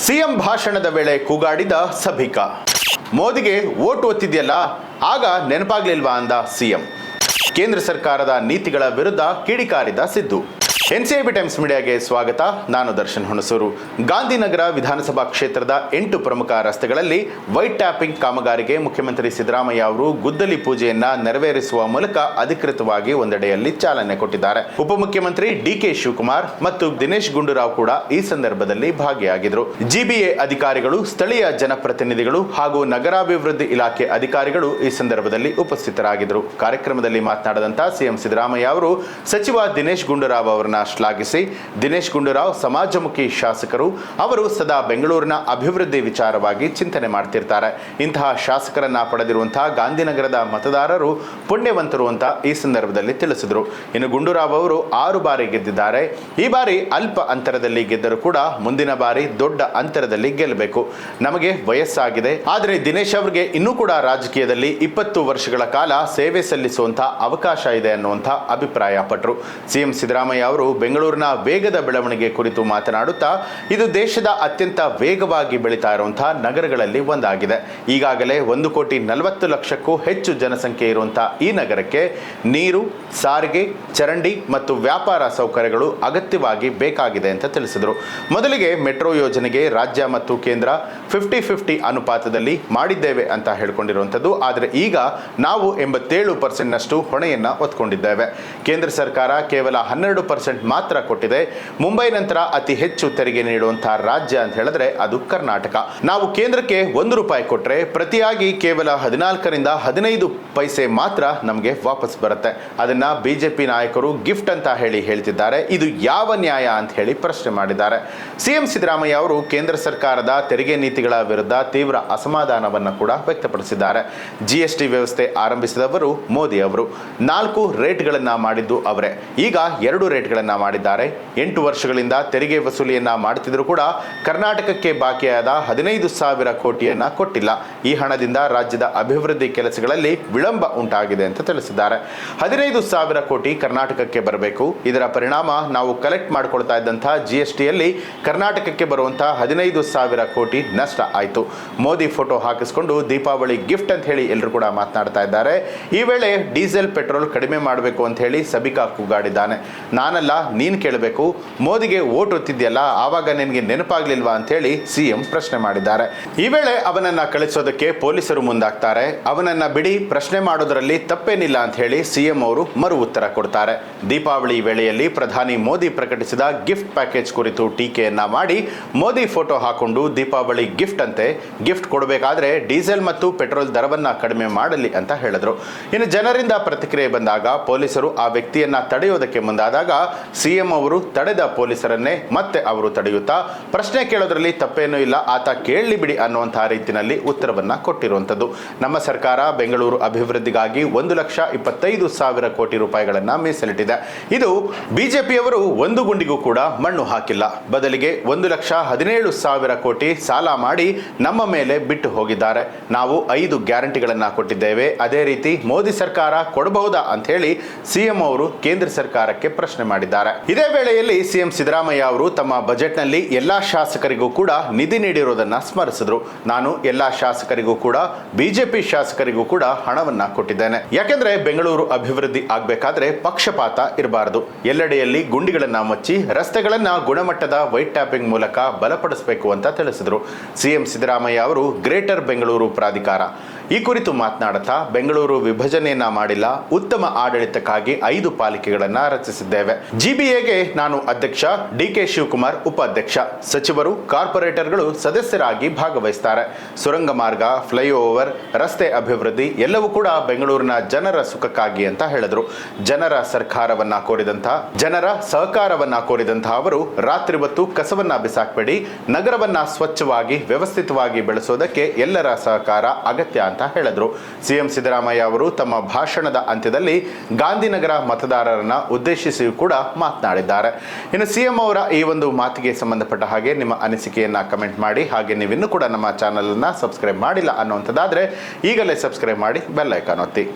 CM ಭಾಷಣದ ವೇಳೆ ಕೂಗಾಡಿದ ಸಭಿಕಾ. ಮೋದಿಗೆ ಓಟ್ ಒತ್ತಿದೆಯಲ್ಲ ಆಗ ನೆನಪಾಗ್ಲಿಲ್ವಾ ಅಂದ ಸಿಎಂ. ಕೇಂದ್ರ ಸರ್ಕಾರದ ನೀತಿಗಳ ವಿರುದ್ಧ ಕಿಡಿಕಾರಿದ ಸಿದ್ದು. ಎನ್ಸಿಐಬಿ ಟೈಮ್ಸ್ ಮೀಡಿಯಾಗೆ ಸ್ವಾಗತ. ನಾನು ದರ್ಶನ್ ಹುಣಸೂರು. ಗಾಂಧಿನಗರ ವಿಧಾನಸಭಾ ಕ್ಷೇತ್ರದ 8 ಪ್ರಮುಖ ರಸ್ತೆಗಳಲ್ಲಿ ವೈಟ್ ಟ್ಯಾಪಿಂಗ್ ಕಾಮಗಾರಿಗೆ ಮುಖ್ಯಮಂತ್ರಿ ಸಿದ್ದರಾಮಯ್ಯ ಅವರು ಗುದ್ದಲಿ ಪೂಜೆಯನ್ನ ನೆರವೇರಿಸುವ ಮೂಲಕ ಅಧಿಕೃತವಾಗಿ ಒಂದೆಡೆಯಲ್ಲಿ ಚಾಲನೆ ಕೊಟ್ಟಿದ್ದಾರೆ. ಉಪಮುಖ್ಯಮಂತ್ರಿ ಡಿಕೆ ಶಿವಕುಮಾರ್ ಮತ್ತು ದಿನೇಶ್ ಗುಂಡೂರಾವ್ ಕೂಡ ಈ ಸಂದರ್ಭದಲ್ಲಿ ಭಾಗಿಯಾಗಿದ್ದರು. ಜಿಬಿಎ ಅಧಿಕಾರಿಗಳು, ಸ್ಥಳೀಯ ಜನಪ್ರತಿನಿಧಿಗಳು ಹಾಗೂ ನಗರಾಭಿವೃದ್ಧಿ ಇಲಾಖೆ ಅಧಿಕಾರಿಗಳು ಈ ಸಂದರ್ಭದಲ್ಲಿ ಉಪಸ್ಥಿತರಾಗಿದ್ದರು. ಕಾರ್ಯಕ್ರಮದಲ್ಲಿ ಮಾತನಾಡಿದಂತ ಸಿಎಂ ಸಿದ್ದರಾಮಯ್ಯ ಅವರು ಸಚಿವ ದಿನೇಶ್ ಗುಂಡೂರಾವ್ ಅವರನ್ನು ಶ್ಲಾಘಿಸಿ, ದಿನೇಶ್ ಗುಂಡೂರಾವ್ ಸಮಾಜಮುಖಿ ಶಾಸಕರು, ಅವರು ಸದಾ ಬೆಂಗಳೂರಿನ ಅಭಿವೃದ್ಧಿ ವಿಚಾರವಾಗಿ ಚಿಂತನೆ ಮಾಡ್ತಿರ್ತಾರೆ. ಇಂತಹ ಶಾಸಕರನ್ನ ಪಡೆದಿರುವಂತಹ ಗಾಂಧಿನಗರದ ಮತದಾರರು ಪುಣ್ಯವಂತರು ಅಂತ ಈ ಸಂದರ್ಭದಲ್ಲಿ ತಿಳಿಸಿದರು. ಇನ್ನು ಗುಂಡೂರಾವ್ ಅವರು 6 ಬಾರಿ ಗೆದ್ದಿದ್ದಾರೆ. ಈ ಬಾರಿ ಅಲ್ಪ ಅಂತರದಲ್ಲಿ ಗೆದ್ದರೂ ಕೂಡ ಮುಂದಿನ ಬಾರಿ ದೊಡ್ಡ ಅಂತರದಲ್ಲಿ ಗೆಲ್ಲಬೇಕು. ನಮಗೆ ವಯಸ್ಸಾಗಿದೆ, ಆದರೆ ದಿನೇಶ್ ಅವರಿಗೆ ಇನ್ನೂ ಕೂಡ ರಾಜಕೀಯದಲ್ಲಿ 20 ವರ್ಷಗಳ ಕಾಲ ಸೇವೆ ಸಲ್ಲಿಸುವಂತಹ ಅವಕಾಶ ಇದೆ ಅನ್ನುವಂಥ ಅಭಿಪ್ರಾಯ ಪಟ್ಟರು. ಸಿಎಂ ಸಿದ್ದರಾಮಯ್ಯ ಅವರು ಬೆಂಗಳೂರಿನ ವೇಗದ ಬೆಳವಣಿಗೆ ಕುರಿತು ಮಾತನಾಡುತ್ತಾ, ಇದು ದೇಶದ ಅತ್ಯಂತ ವೇಗವಾಗಿ ಬೆಳೀತಾ ಇರುವಂತಹ ನಗರಗಳಲ್ಲಿ ಒಂದಾಗಿದೆ. ಈಗಾಗಲೇ 1,40,00,000ಕ್ಕೂ ಹೆಚ್ಚು ಜನಸಂಖ್ಯೆ ಇರುವಂತಹ ಈ ನಗರಕ್ಕೆ ನೀರು, ಸಾರಿಗೆ, ಚರಂಡಿ ಮತ್ತು ವ್ಯಾಪಾರ ಸೌಕರ್ಯಗಳು ಅಗತ್ಯವಾಗಿ ಬೇಕಾಗಿದೆ ಅಂತ ತಿಳಿಸಿದರು. ಮೊದಲಿಗೆ ಮೆಟ್ರೋ ಯೋಜನೆಗೆ ರಾಜ್ಯ ಮತ್ತು ಕೇಂದ್ರ 50-50 ಅನುಪಾತದಲ್ಲಿ ಮಾಡಿದ್ದೇವೆ ಅಂತ ಹೇಳ್ಕೊಂಡಿರುವಂಥದ್ದು. ಆದರೆ ಈಗ ನಾವು 87% ಹೊಣೆಯನ್ನ ಹೊತ್ಕೊಂಡಿದ್ದೇವೆ. ಕೇಂದ್ರ ಸರ್ಕಾರ ಕೇವಲ 12% ಮಾತ್ರ ಕೊಟ್ಟಿದೆ. ಮುಂಬೈ ನಂತರ ಅತಿ ಹೆಚ್ಚು ತೆರಿಗೆ ನೀಡುವಂತಹ ರಾಜ್ಯ ಅಂತ ಹೇಳಿದ್ರೆ ಅದು ಕರ್ನಾಟಕ. ನಾವು ಕೇಂದ್ರಕ್ಕೆ ₹1 ಕೊಟ್ಟರೆ ಪ್ರತಿಯಾಗಿ ಕೇವಲ 14ರಿಂದ 15 ಪೈಸೆ ಮಾತ್ರ ನಮಗೆ ವಾಪಸ್ ಬರುತ್ತೆ. ಅದನ್ನ ಬಿಜೆಪಿ ನಾಯಕರು ಗಿಫ್ಟ್ ಅಂತ ಹೇಳ್ತಿದ್ದಾರೆ. ಇದು ಯಾವ ನ್ಯಾಯ ಅಂತ ಹೇಳಿ ಪ್ರಶ್ನೆ ಮಾಡಿದ್ದಾರೆ. ಸಿಎಂ ಸಿದ್ದರಾಮಯ್ಯ ಅವರು ಕೇಂದ್ರ ಸರ್ಕಾರದ ತೆರಿಗೆ ನೀತಿಗಳ ವಿರುದ್ಧ ತೀವ್ರ ಅಸಮಾಧಾನವನ್ನು ಕೂಡ ವ್ಯಕ್ತಪಡಿಸಿದ್ದಾರೆ. ಜಿಎಸ್ಟಿ ವ್ಯವಸ್ಥೆ ಆರಂಭಿಸಿದವರು ಮೋದಿ ಅವರು. 4 ರೇಟ್ಗಳನ್ನ ಮಾಡಿದ್ದು ಅವರೇ. ಈಗ 2 ರೇಟ್ಗಳನ್ನ ಮಾಡಿದ್ದಾರೆ. 8 ವರ್ಷಗಳಿಂದ ತೆರಿಗೆ ವಸೂಲಿಯನ್ನ ಮಾಡುತ್ತಿದ್ದರೂ ಕೂಡ ಕರ್ನಾಟಕಕ್ಕೆ ಬಾಕಿಯಾದ 15,000 ಕೋಟಿಯನ್ನ ಕೊಟ್ಟಿಲ್ಲ. ಈ ಹಣದಿಂದ ರಾಜ್ಯದ ಅಭಿವೃದ್ಧಿ ಕೆಲಸಗಳಲ್ಲಿ ವಿಳಂಬ ಉಂಟಾಗಿದೆ ಅಂತ ತಿಳಿಸಿದ್ದಾರೆ. 15,000 ಕೋಟಿ ಕರ್ನಾಟಕಕ್ಕೆ ಬರಬೇಕು. ಇದರ ಪರಿಣಾಮ ನಾವು ಕಲೆಕ್ಟ್ ಮಾಡಿಕೊಳ್ತಾ ಇದ್ದಂತಹ ಜಿಎಸ್ಟಿಯಲ್ಲಿ ಕರ್ನಾಟಕಕ್ಕೆ ಬರುವಂತಹ 15,000 ಕೋಟಿ ನಷ್ಟ ಆಯಿತು. ಮೋದಿ ಫೋಟೋ ಹಾಕಿಸಿಕೊಂಡು ದೀಪಾವಳಿ ಗಿಫ್ಟ್ ಅಂತ ಹೇಳಿ ಎಲ್ಲರೂ ಕೂಡ ಮಾತನಾಡ್ತಾ ಇದ್ದಾರೆ. ಈ ವೇಳೆ ಡೀಸೆಲ್ ಪೆಟ್ರೋಲ್ ಕಡಿಮೆ ಮಾಡಬೇಕು ಅಂತ ಹೇಳಿ ಸಭಿಕಾ ಕೂಗಾಡಿದ್ದಾನೆ. ನಾನಲ್ಲ, ನೀನು ಕೇಳಬೇಕು, ಮೋದಿಗೆ ಓಟ್ ಒತ್ತಿದ್ಯಲ್ಲ ಆವಾಗ ನಿನಗೆ ನೆನಪಾಗ್ಲಿಲ್ವಾ ಅಂತ ಹೇಳಿ ಸಿಎಂ ಪ್ರಶ್ನೆ ಮಾಡಿದ್ದಾರೆ. ಈ ವೇಳೆ ಅವನನ್ನ ಕಳಿಸೋದಕ್ಕೆ ಪೊಲೀಸರು ಮುಂದಾಗ್ತಾರೆ. ಅವನನ್ನ ಬಿಡಿ, ಪ್ರಶ್ನೆ ಮಾಡೋದರಲ್ಲಿ ತಪ್ಪೇನಿಲ್ಲ ಅಂತ ಹೇಳಿ ಸಿಎಂ ಅವರು ಮರು ಉತ್ತರ ಕೊಡ್ತಾರೆ. ದೀಪಾವಳಿ ವೇಳೆಯಲ್ಲಿ ಪ್ರಧಾನಿ ಮೋದಿ ಪ್ರಕಟಿಸಿದ ಗಿಫ್ಟ್ ಪ್ಯಾಕೇಜ್ ಕುರಿತು ಟೀಕೆಯನ್ನ ಮಾಡಿ ಮೋದಿ ಫೋಟೋ ಹಾಕೊಂಡು ದೀಪಾವಳಿ ಗಿಫ್ಟ್ ಅಂತೆ, ಗಿಫ್ಟ್ ಕೊಡಬೇಕಾದ್ರೆ ಡೀಸೆಲ್ ಮತ್ತು ಪೆಟ್ರೋಲ್ ದರವನ್ನ ಕಡಿಮೆ ಮಾಡಲಿ ಅಂತ ಹೇಳಿದ್ರು. ಇನ್ನು ಜನರಿಂದ ಪ್ರತಿಕ್ರಿಯೆ ಬಂದಾಗ ಪೊಲೀಸರು ಆ ವ್ಯಕ್ತಿಯನ್ನ ತಡೆಯೋದಕ್ಕೆ ಮುಂದಾದಾಗ ಸಿಎಂ ಅವರು ತಡೆದ ಪೊಲೀಸರನ್ನೇ ಮತ್ತೆ ಅವರು ತಡೆಯುತ್ತಾ, ಪ್ರಶ್ನೆ ಕೇಳೋದ್ರಲ್ಲಿ ತಪ್ಪೇನೂ ಇಲ್ಲ, ಆತ ಕೇಳಲಿ ಬಿಡಿ ಅನ್ನುವಂತಹ ರೀತಿಯಲ್ಲಿ ಉತ್ತರವನ್ನ ಕೊಟ್ಟಿರುವಂಥದ್ದು. ನಮ್ಮ ಸರ್ಕಾರ ಬೆಂಗಳೂರು ಅಭಿವೃದ್ಧಿಗಾಗಿ 1,25,000 ಕೋಟಿ ರೂಪಾಯಿಗಳನ್ನ ಮೀಸಲಿಟ್ಟಿದೆ. ಇದು ಬಿಜೆಪಿಯವರು ಒಂದು ಗುಂಡಿಗೂ ಕೂಡ ಮಣ್ಣು ಹಾಕಿಲ್ಲ. ಬದಲಿಗೆ 1,17,000 ಕೋಟಿ ಸಾಲ ಮಾಡಿ ನಮ್ಮ ಮೇಲೆ ಬಿಟ್ಟು ಹೋಗಿದ್ದಾರೆ. ನಾವು 5 ಗ್ಯಾರಂಟಿಗಳನ್ನ ಕೊಟ್ಟಿದ್ದೇವೆ. ಅದೇ ರೀತಿ ಮೋದಿ ಸರ್ಕಾರ ಕೊಡಬಹುದಾ ಅಂತ ಹೇಳಿ ಸಿಎಂ ಅವರು ಕೇಂದ್ರ ಸರ್ಕಾರಕ್ಕೆ ಪ್ರಶ್ನೆ ಮಾಡಿದ್ದಾರೆ. ಇದೇ ವೇಳೆಯಲ್ಲಿ ಸಿಎಂ ಸಿದ್ದರಾಮಯ್ಯ ಅವರು ತಮ್ಮ ಬಜೆಟ್ನಲ್ಲಿ ಎಲ್ಲಾ ಶಾಸಕರಿಗೂ ಕೂಡ ನಿಧಿ ನೀಡಿರುವುದನ್ನು ಸ್ಮರಿಸಿದ್ರು. ನಾನು ಎಲ್ಲಾ ಶಾಸಕರಿಗೂ ಕೂಡ, ಬಿಜೆಪಿ ಶಾಸಕರಿಗೂ ಕೂಡ ಹಣವನ್ನ ಕೊಟ್ಟಿದ್ದೇನೆ. ಯಾಕೆಂದ್ರೆ ಬೆಂಗಳೂರು ಅಭಿವೃದ್ಧಿ ಆಗಬೇಕಾದ್ರೆ ಪಕ್ಷಪಾತ ಇರಬಾರದು. ಎಲ್ಲೆಡೆಯಲ್ಲಿ ಗುಂಡಿಗಳನ್ನ ಮುಚ್ಚಿ ರಸ್ತೆಗಳನ್ನ ಗುಣಮಟ್ಟದ ವೈಟ್ ಟ್ಯಾಪಿಂಗ್ ಮೂಲಕ ಬಲಪಡಿಸಬೇಕು ಅಂತ ತಿಳಿಸಿದ್ರು. ಸಿಎಂ ಸಿದ್ದರಾಮಯ್ಯ ಅವರು ಗ್ರೇಟರ್ ಬೆಂಗಳೂರು ಪ್ರಾಧಿಕಾರ ಈ ಕುರಿತು ಮಾತನಾಡುತ್ತಾ, ಬೆಂಗಳೂರು ವಿಭಜನೆಯನ್ನ ಮಾಡಿಲ್ಲ, ಉತ್ತಮ ಆಡಳಿತಕ್ಕಾಗಿ 5 ಪಾಲಿಕೆಗಳನ್ನ ರಚಿಸಿದ್ದೇವೆ. ಜಿಬಿಎಗೆ ನಾನು ಅಧ್ಯಕ್ಷ, ಡಿಕೆ ಶಿವಕುಮಾರ್ ಉಪಾಧ್ಯಕ್ಷ, ಸಚಿವರು, ಕಾರ್ಪೊರೇಟರ್ಗಳು ಸದಸ್ಯರಾಗಿ ಭಾಗವಹಿಸುತ್ತಾರೆ. ಸುರಂಗ ಮಾರ್ಗ, ಫ್ಲೈಓವರ್, ರಸ್ತೆ ಅಭಿವೃದ್ಧಿ ಎಲ್ಲವೂ ಕೂಡ ಬೆಂಗಳೂರಿನ ಜನರ ಸುಖಕ್ಕಾಗಿ ಅಂತ ಹೇಳಿದ್ರು. ಜನರ ಸಹಕಾರವನ್ನ ಕೋರಿದಂತಹ ಅವರು ರಾತ್ರಿ ಹೊತ್ತು ಕಸವನ್ನ ಬಿಸಾಕಬೇಡಿ, ನಗರವನ್ನ ಸ್ವಚ್ಛವಾಗಿ ವ್ಯವಸ್ಥಿತವಾಗಿ ಬೆಳೆಸೋದಕ್ಕೆ ಎಲ್ಲರ ಸಹಕಾರ ಅಗತ್ಯ ಅಂತ ಹೇಳಿದ್ರು. ಸಿಎಂ ಸಿದ್ದರಾಮಯ್ಯ ಅವರು ತಮ್ಮ ಭಾಷಣದ ಅಂತ್ಯದಲ್ಲಿ ಗಾಂಧಿನಗರ ಮತದಾರರನ್ನ ಉದ್ದೇಶಿಸಿ ಕೂಡ ಮಾತನಾಡಿದ್ದಾರೆ. ಇನ್ನು ಸಿಎಂ ಅವರ ಈ ಒಂದು ಮಾತಿಗೆ ಸಂಬಂಧಪಟ್ಟ ಹಾಗೆ ನಿಮ್ಮ ಅನಿಸಿಕೆಯನ್ನ ಕಮೆಂಟ್ ಮಾಡಿ. ಹಾಗೆ ನೀವಿನ್ನೂ ಕೂಡ ನಮ್ಮ ಚಾನೆಲ್ ಅನ್ನ ಸಬ್ಸ್ಕ್ರೈಬ್ ಮಾಡಿಲ್ಲ ಅನ್ನುವಂಥದ್ದಾದ್ರೆ ಈಗಲೇ ಸಬ್ಸ್ಕ್ರೈಬ್ ಮಾಡಿ, ಬೆಲ್ ಐಕಾನ್ ಒತ್ತಿ.